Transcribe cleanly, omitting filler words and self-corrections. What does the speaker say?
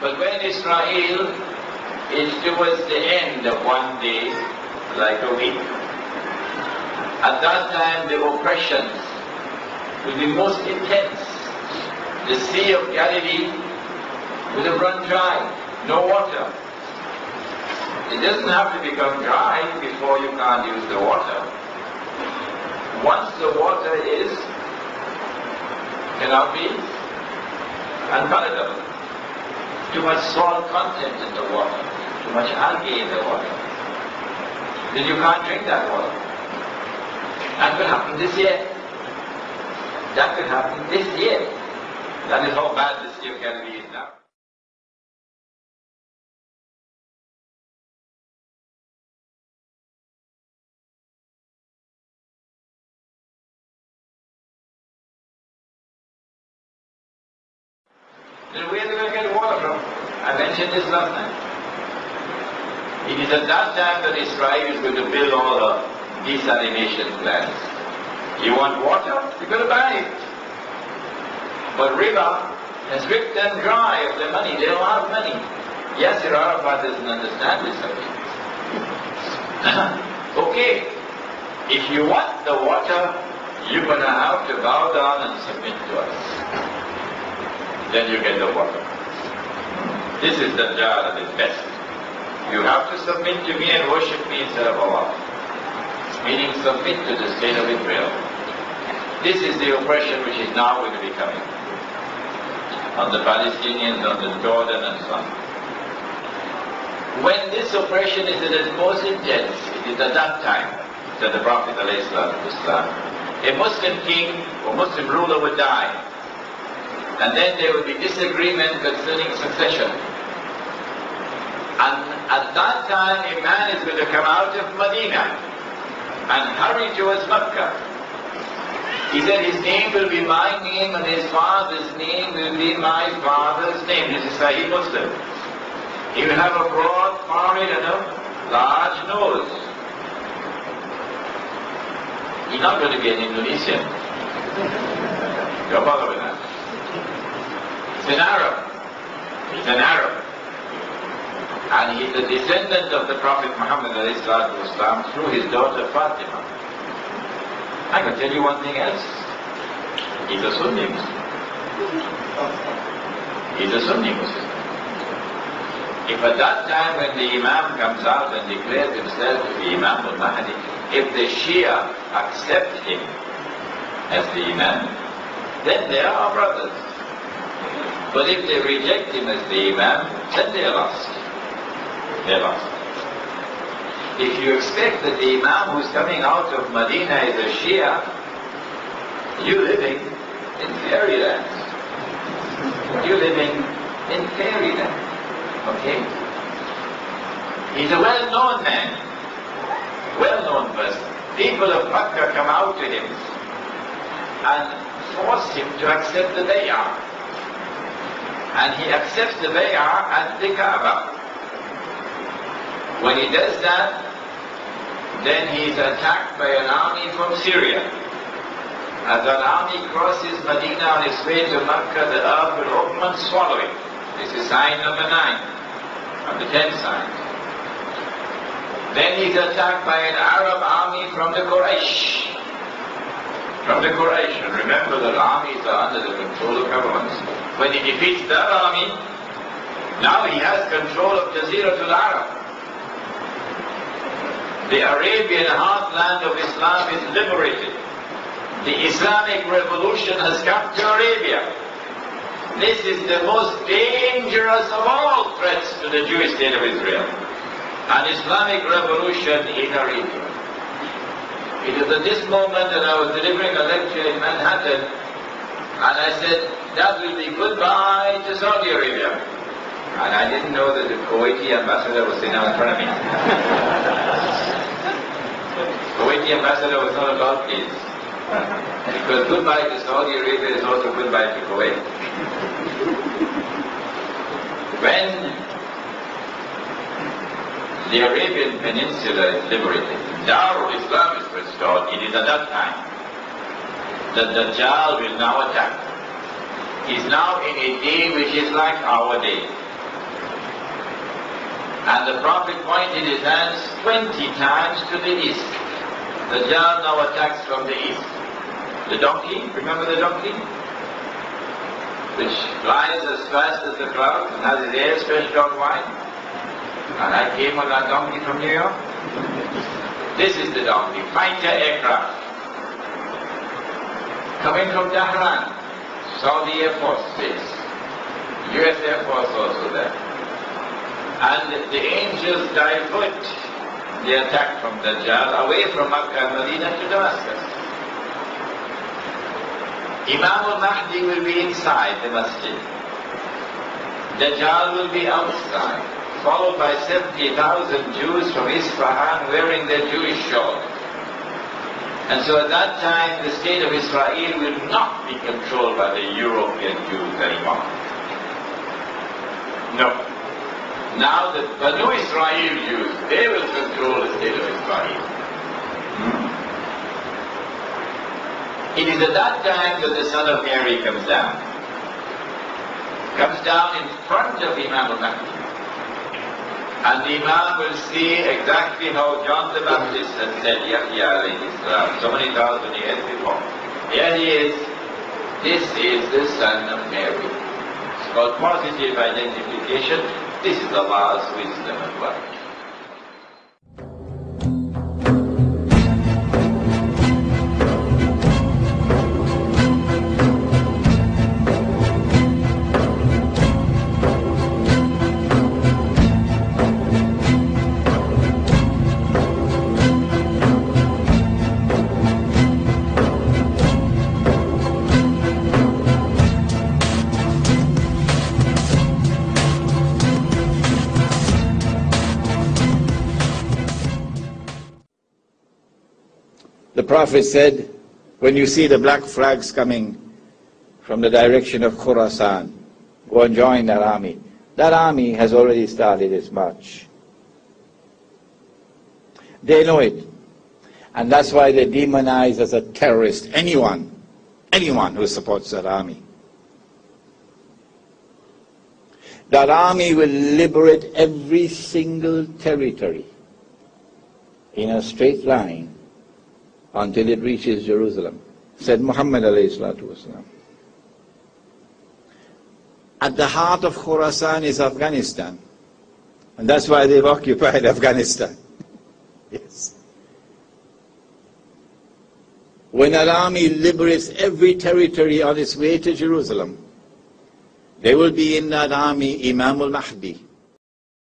But when Israel is towards the end of one day, like a week, at that time the oppressions will be most intense. The Sea of Galilee will have run dry, no water. It doesn't have to become dry before you can't use the water. Once the water cannot be unpalatable. Too much salt content in the water, too much algae in the water. Then you can't drink that water. That will happen this year. That will happen this year. That is how bad the Sea of Galilee is now. Then where are they going to get water from? I mentioned this last night. It is at that time that Israel is going to build all the desalination plants. You want water? You're going to buy it. But river has ripped them dry of their money. They don't have money. Yasser Arafat doesn't understand this subject. Okay, if you want the water, you're going to have to bow down and submit to us. Then you get the water. This is the dajjal at its best. You have to submit to me and worship me instead of Allah. Meaning submit to the state of Israel. This is the oppression which is now going to be coming on the Palestinians, on the Jordan and so on. When this oppression is at its most intense, it is at that time that the Prophet ﷺ, a Muslim king or Muslim ruler would die. And then there would be disagreement concerning succession. And at that time a man is going to come out of Medina and hurry towards Mecca. He said his name will be my name and his father's name will be my father's name. This is Sahih Muslim. He will have a broad forehead and a large nose. He's not going to be an Indonesian. Don't bother with that. He's an Arab. He's an Arab. And he's a descendant of the Prophet Muhammad ﷺ through his daughter Fatima. I can tell you one thing else. He's a Sunni Muslim. He's a Sunni Muslim. If at that time when the Imam comes out and declares himself to be Imam al-Mahdi, if the Shia accept him as the Imam, then they are our brothers. But if they reject him as the Imam, then they are lost. They're lost. If you expect that the Imam who's coming out of Medina is a Shia, you're living in fairyland. You're living in fairyland. Okay? He's a well-known man. Well-known person. People of Makkah come out to him and force him to accept the bay'ah. And he accepts the bay'ah at the Kaaba. When he does that, then he is attacked by an army from Syria. As that army crosses Medina on its way to Mecca, the earth will open and swallow it. This is sign number 9 of the 10 signs. Then he is attacked by an Arab army from the Quraysh. From the Quraysh. And remember that armies are under the control of governments. When he defeats that army, now he has control of Jaziratul Arab. The Arabian heartland of Islam is liberated. The Islamic revolution has come to Arabia. This is the most dangerous of all threats to the Jewish state of Israel. An Islamic revolution in Arabia. It was at this moment that I was delivering a lecture in Manhattan, and I said, that will be goodbye to Saudi Arabia. And I didn't know that the Kuwaiti ambassador was sitting in front of me. Kuwaiti ambassador was not about this. Because goodbye to Saudi Arabia is also goodbye to Kuwait. When the Arabian Peninsula is liberated, Darul Islam is restored, it is at that time that Dajjal will now attack. He's now in a day which is like our day. And the Prophet pointed his hands 20 times to the east. The Dajjal now attacks from the east. The donkey, remember the donkey? Which flies as fast as the cloud and has his ears stretched out wide. And I came on that donkey from New York. This is the donkey, fighter aircraft. Coming from Tehran, Saudi Air Force Base, US Air Force also there. And the angels divert the attack from Dajjal away from Makkah and Medina to Damascus. Imam al-Mahdi will be inside the masjid. Dajjal will be outside, followed by 70,000 Jews from Isfahan wearing their Jewish shawls. And so at that time the state of Israel will not be controlled by the European Jews anymore. No. Now the Banu Israel Jews, they will control the state of Israel. It is at that time that the son of Mary comes down. Comes down in front of Imam al-Mahdi. And the Imam will see exactly how John the Baptist had said, Yahya alayhi salam, so many thousand years before. Here he is. This is the son of Mary. It's called positive identification. This is Allah's wisdom and light. The Prophet said, when you see the black flags coming from the direction of Khurassan, go and join that army. That army has already started its march. They know it. And that's why they demonize as a terrorist anyone who supports that army. That army will liberate every single territory in a straight line until it reaches Jerusalem, said Muhammad alayhi salatu wasalam. At the heart of Khurasan is Afghanistan. And that's why they've occupied Afghanistan. Yes. When an army liberates every territory on its way to Jerusalem, there will be in that army Imam al-Mahdi,